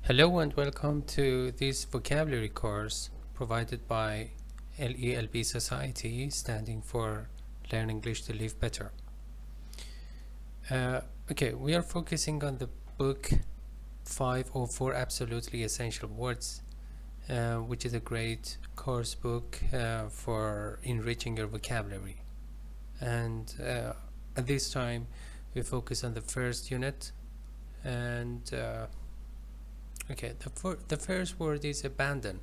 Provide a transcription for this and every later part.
Hello and welcome to this vocabulary course provided by LELB Society, standing for Learn English to Live Better. Okay, we are focusing on the book 504 Absolutely Essential Words, which is a great course book for enriching your vocabulary. And at this time, we focus on the first unit. And okay, the first word is abandon,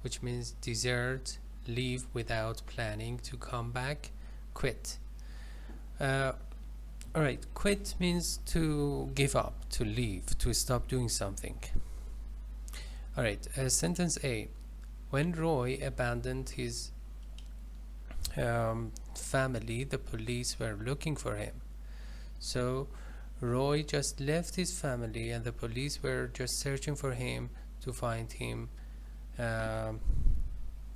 which means desert, leave without planning, to come back, quit. Alright, quit means to give up, to leave, to stop doing something. Alright, sentence A. When Roy abandoned his family, the police were looking for him. So Roy just left his family and the police were just searching for him to find him. Yeah,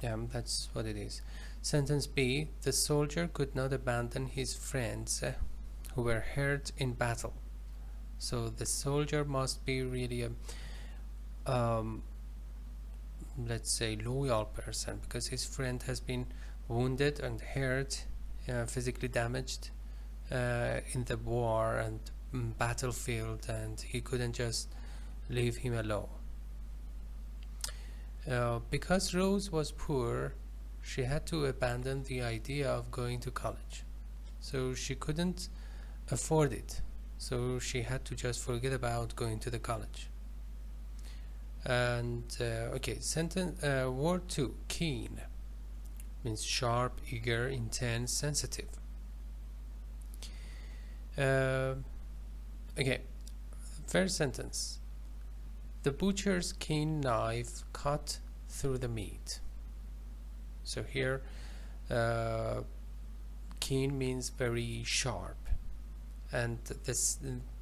that's what it is. Sentence B. The soldier could not abandon his friends who were hurt in battle. So the soldier must be really a let's say loyal person, because his friend has been wounded and hurt, physically damaged in the war and battlefield, and he couldn't just leave him alone. Because Rose was poor, she had to abandon the idea of going to college. So she couldn't afford it. So she had to just forget about going to the college. And okay, sentence word 2, keen, means sharp, eager, intense, sensitive. Okay, first sentence. The butcher's keen knife cut through the meat. So here, keen means very sharp. And the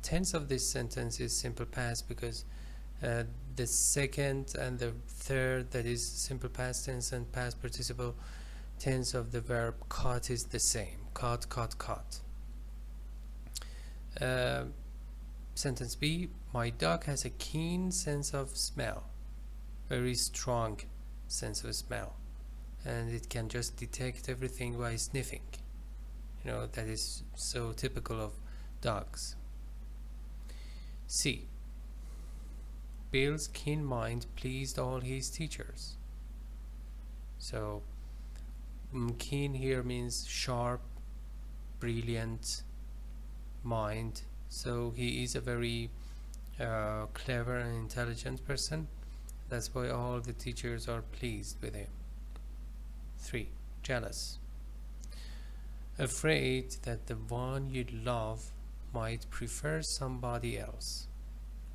tense of this sentence is simple past, because the second and the third, that is simple past tense and past participle tense of the verb cut, is the same. Cut, cut, cut. Sentence B. My dog has a keen sense of smell, very strong sense of smell, and it can just detect everything by sniffing. You know, that is so typical of dogs. C. Bill's keen mind pleased all his teachers. So keen here means sharp, brilliant mind. So he is a very clever and intelligent person. That's why all the teachers are pleased with him. 3. Jealous. Afraid that the one you love might prefer somebody else.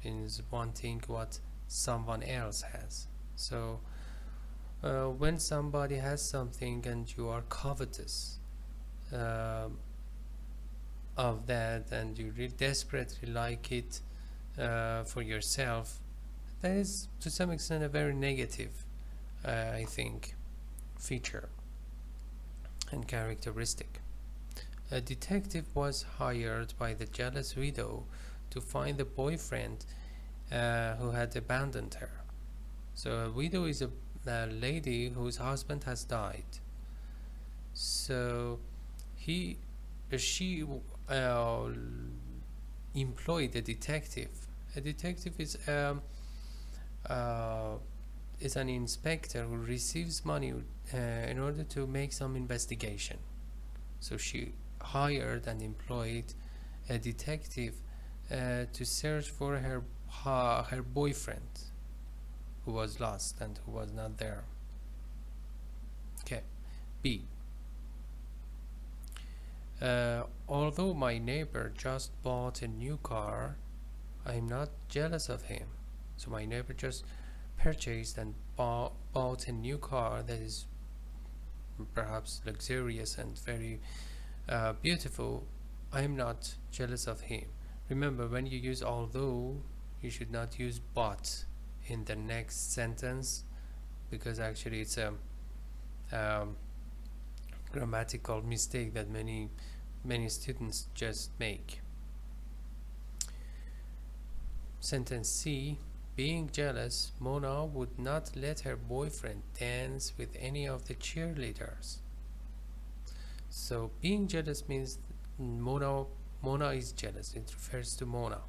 Means wanting what someone else has. So when somebody has something and you are covetous of that, and you really desperately like it for yourself, that is to some extent a very negative, I think, feature and characteristic. A detective was hired by the jealous widow to find the boyfriend who had abandoned her. So a widow is a lady whose husband has died. So she employed a detective. A detective is an inspector who receives money in order to make some investigation. So she hired and employed a detective to search for her boyfriend who was lost and who was not there. Okay. B. Although my neighbor just bought a new car, I'm not jealous of him. So my neighbor just purchased and bought a new car that is perhaps luxurious and very beautiful. I'm not jealous of him. Remember, when you use although, you should not use but in the next sentence, because actually it's a grammatical mistake that many students just make. Sentence C. Being jealous, Mona would not let her boyfriend dance with any of the cheerleaders. So being jealous means Mona is jealous. It refers to Mona,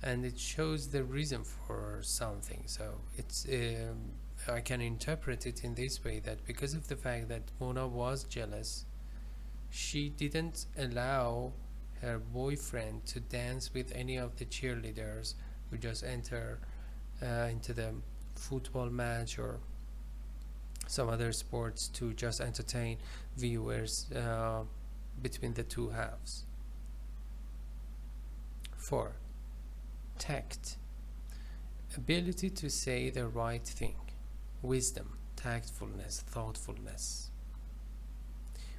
and it shows the reason for something. So it's I can interpret it in this way, that because of the fact that Mona was jealous, she didn't allow her boyfriend to dance with any of the cheerleaders who just enter into the football match or some other sports to just entertain viewers between the two halves. 4. Tact. Ability to say the right thing. Wisdom, tactfulness, thoughtfulness.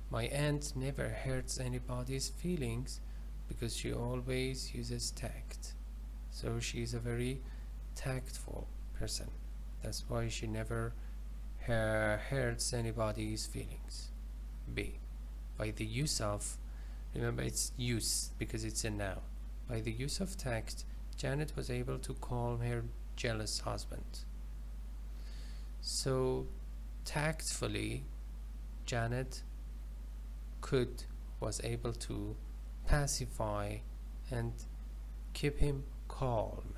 My aunt never hurts anybody's feelings because she always uses tact. So she is a very tactful person. That's why she never hurts anybody's feelings. B. By the use of, remember it's use because it's a noun. By the use of tact, Janet was able to calm her jealous husband. So tactfully, Janet was able to pacify and keep him calm.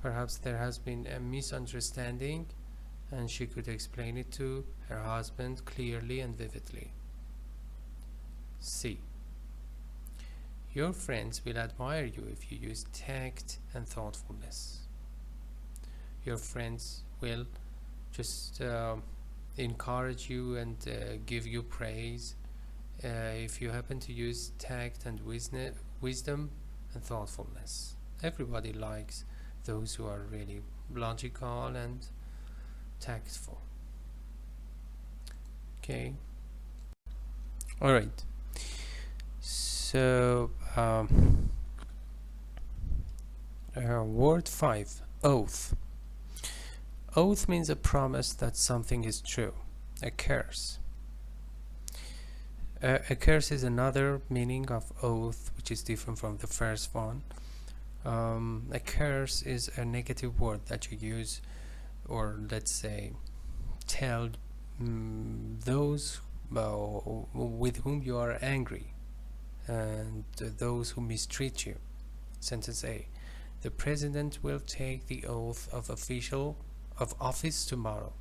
Perhaps there has been a misunderstanding and she could explain it to her husband clearly and vividly. C. Your friends will admire you if you use tact and thoughtfulness. Your friends will just encourage you and give you praise if you happen to use tact and wisdom and thoughtfulness. Everybody likes those who are really logical and tactful. Okay. All right. So word 5, oath. Oath means a promise that something is true. A curse. A curse is another meaning of oath, which is different from the first one. A curse is a negative word that you use, or let's say tell those with whom you are angry and those who mistreat you. Sentence A. The president will take the oath of office tomorrow.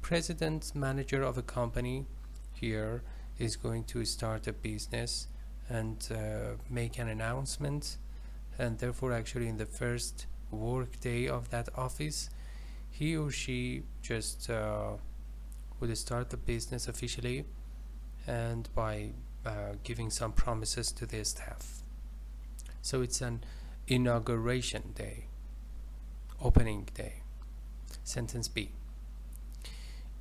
President, manager of a company here is going to start a business and make an announcement, and therefore actually in the first work day of that office he or she just would start the business officially and by giving some promises to their staff. So it's an inauguration day, opening day. Sentence B.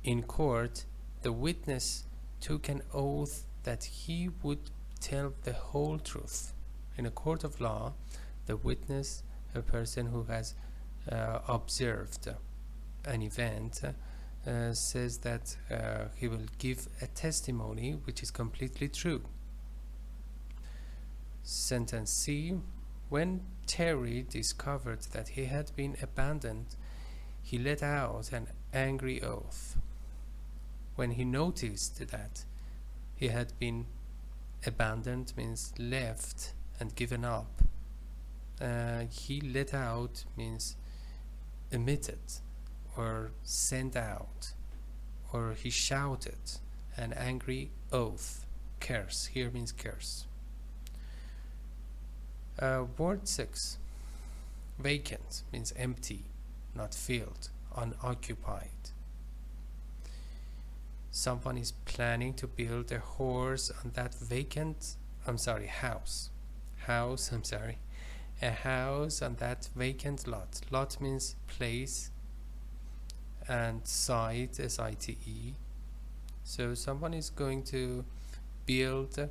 In court, the witness took an oath that he would tell the whole truth. In a court of law, the witness, a person who has observed an event, says that he will give a testimony which is completely true. Sentence C. When Terry discovered that he had been abandoned, he let out an angry oath. When he noticed that he had been abandoned means left and given up. He let out means emitted or sent out, or he shouted an angry oath. Curse here means curse. Word 6. Vacant means empty, not filled, unoccupied. Someone is planning to build a house on that a house on that vacant lot. Lot means place and site, S-I-T-E. So someone is going to build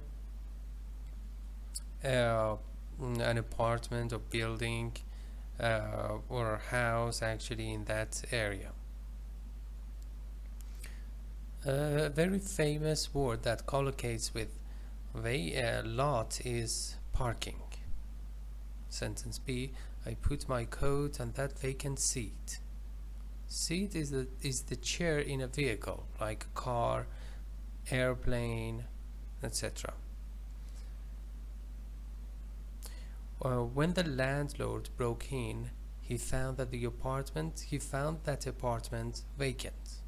an apartment or building or a house actually in that area. A very famous word that collocates with lot is parking. Sentence B, I put my coat on that vacant seat. Seat is the chair in a vehicle, like a car, airplane, etc. When the landlord broke in, he found that apartment vacant.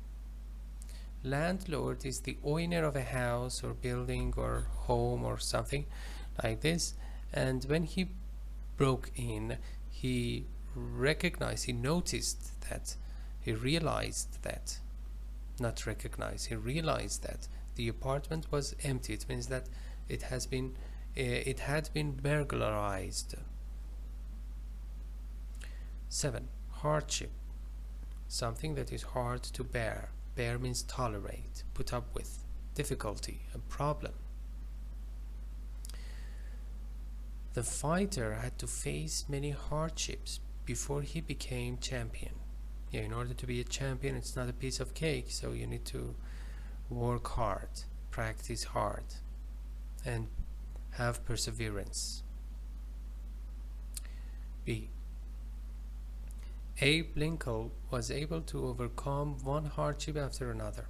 Landlord is the owner of a house or building or home or something like this, and when he broke in, he realized that the apartment was empty. It means that it had been burglarized. 7. Hardship. Something that is hard to bear. Bear means tolerate, put up with, difficulty, a problem. The fighter had to face many hardships before he became champion. Yeah, in order to be a champion, it's not a piece of cake, so you need to work hard, practice hard, and have perseverance. B. Abe Lincoln was able to overcome one hardship after another.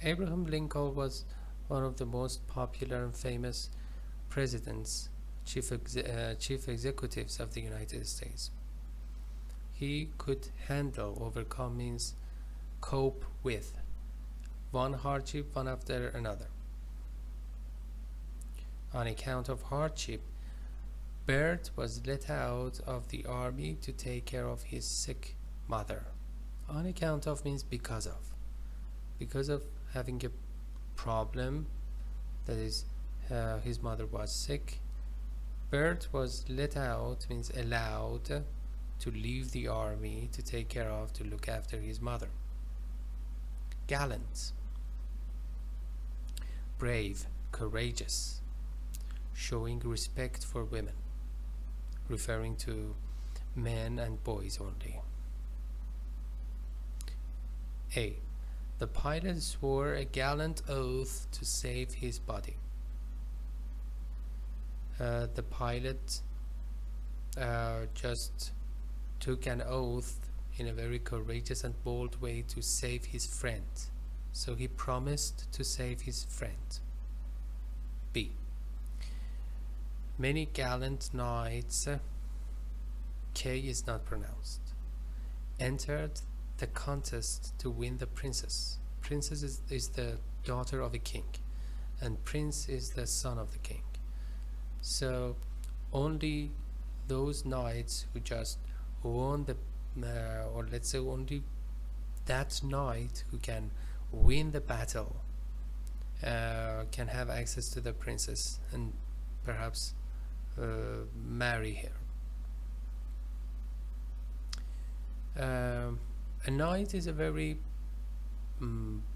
Abraham Lincoln was one of the most popular and famous presidents, chief executives of the United States. He could overcome means cope with, one hardship one after another. On account of hardship, Bert was let out of the army to take care of his sick mother. On account of means because of. Because of having a problem, that is, his mother was sick, Bert was let out, means allowed to leave the army to look after his mother. Gallant. Brave, courageous. Showing respect for women, referring to men and boys only. A. The pilot swore a gallant oath to save his body. The pilot just took an oath in a very courageous and bold way to save his friend. So he promised to save his friend. B. Many gallant knights, K is not pronounced, entered the contest to win the princess. Princess is the daughter of a king, and prince is the son of the king. So only those knights who just won or let's say only that knight who can win the battle can have access to the princess and perhaps marry her. A knight is a very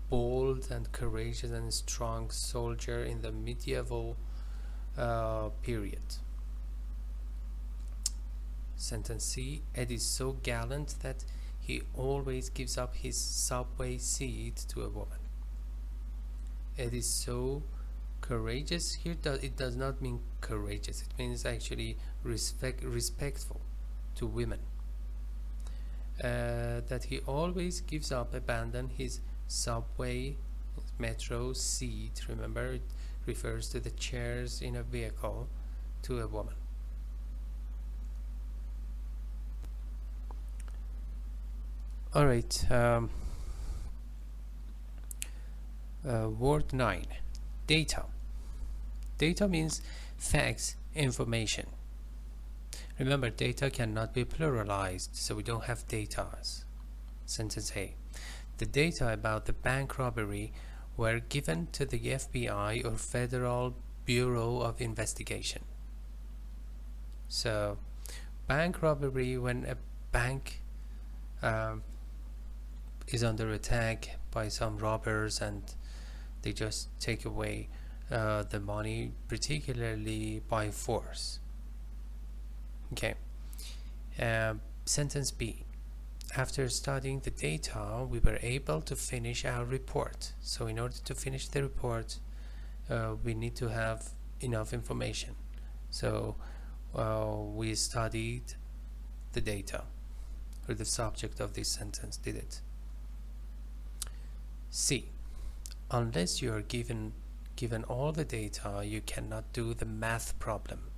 bold and courageous and strong soldier in the medieval period. Sentence C. Ed is so gallant that he always gives up his subway seat to a woman. Ed is so courageous. Here it does not mean courageous, it means actually respectful to women. That he always gives up, abandon his subway, metro seat. Remember, it refers to the chairs in a vehicle, to a woman. Alright, word 9, data. Data means facts, information. Remember, data cannot be pluralized, so we don't have datas. Sentence A. The data about the bank robbery were given to the FBI or Federal Bureau of Investigation. So, bank robbery, when a bank is under attack by some robbers and they just take away the money, particularly by force. Okay. Sentence B. After studying the data, we were able to finish our report. So in order to finish the report, we need to have enough information. So we studied the data or the subject of this sentence, did it? C. Unless you are given all the data, you cannot do the math problem.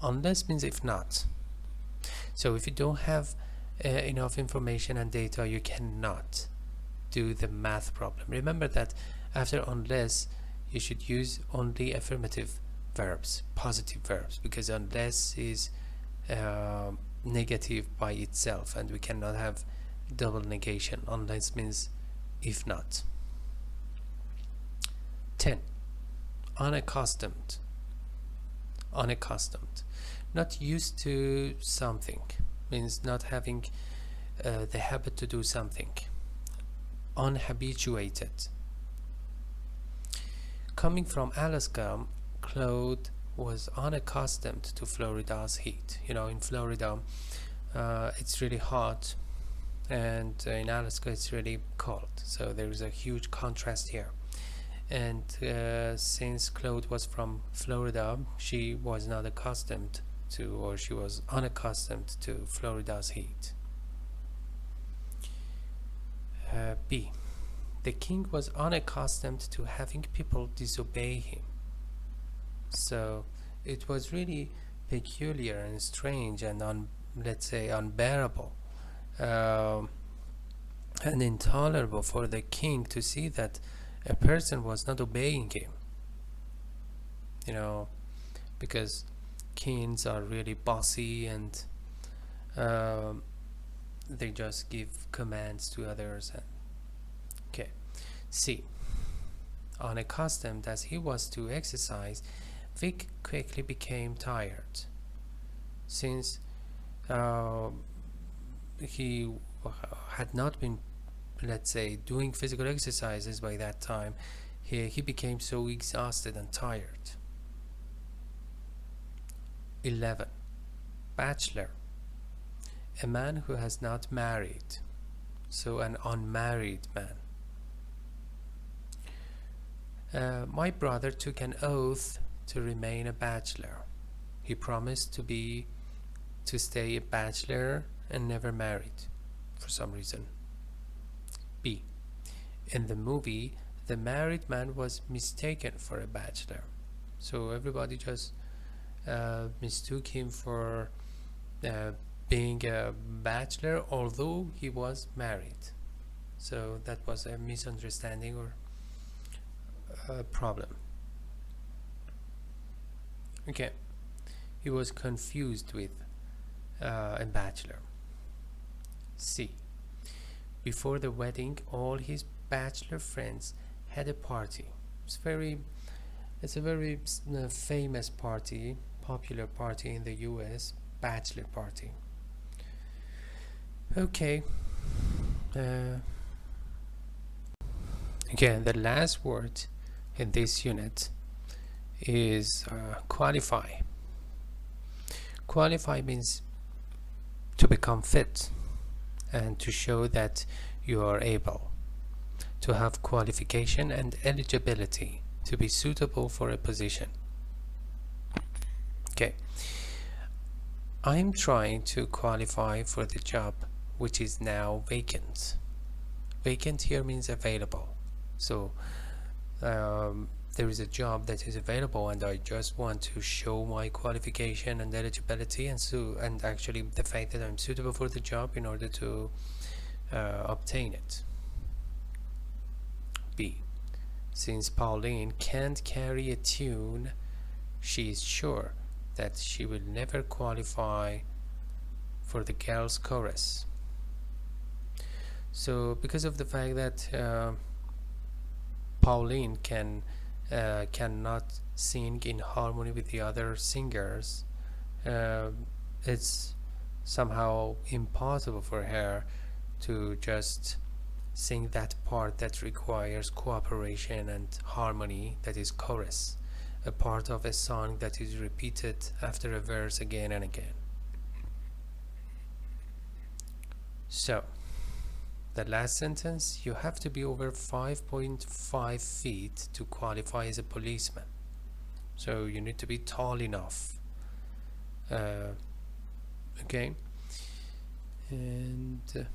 Unless means if not. So if you don't have enough information and data, you cannot do the math problem. Remember that after unless, you should use only affirmative verbs, positive verbs, because unless is negative by itself, and we cannot have double negation. Unless means if not. 10. Unaccustomed. Unaccustomed. Not used to something means not having the habit to do something. Unhabituated. Coming from Alaska, Claude was unaccustomed to Florida's heat. You know, in Florida it's really hot, and in Alaska it's really cold, so there is a huge contrast here. And since Claude was from Florida, she was not accustomed to, or she was unaccustomed to Florida's heat. B. The king was unaccustomed to having people disobey him. So it was really peculiar and strange and let's say unbearable and intolerable for the king to see that a person was not obeying him. You know, because kings are really bossy and they just give commands to others. Okay. C. Unaccustomed as he was to exercise, Vic quickly became tired. Since he had not been, let's say, doing physical exercises by that time, he became so exhausted and tired. 11. Bachelor. A man who has not married. So an unmarried man. My brother took an oath to remain a bachelor. He promised to stay a bachelor and never married for some reason. B. In the movie, the married man was mistaken for a bachelor. So everybody just mistook him for being a bachelor, although he was married. So that was a misunderstanding or a problem. Okay, he was confused with a bachelor. C. Before the wedding, all his bachelor friends had a party. It's a very famous party, popular party in the US, bachelor party. Okay. Again, the last word in this unit is qualify. Qualify means to become fit and to show that you are able, to have qualification and eligibility to be suitable for a position. Okay, I'm trying to qualify for the job which is now vacant. Vacant here means available. So there is a job that is available and I just want to show my qualification and eligibility and actually the fact that I'm suitable for the job in order to obtain it. B. Since Pauline can't carry a tune, she is sure that she will never qualify for the girls' chorus. So because of the fact that Pauline cannot sing in harmony with the other singers, it's somehow impossible for her to just sing that part that requires cooperation and harmony, that is chorus, a part of a song that is repeated after a verse again and again. So the last sentence, you have to be over 5.5 feet to qualify as a policeman. So you need to be tall enough Okay, and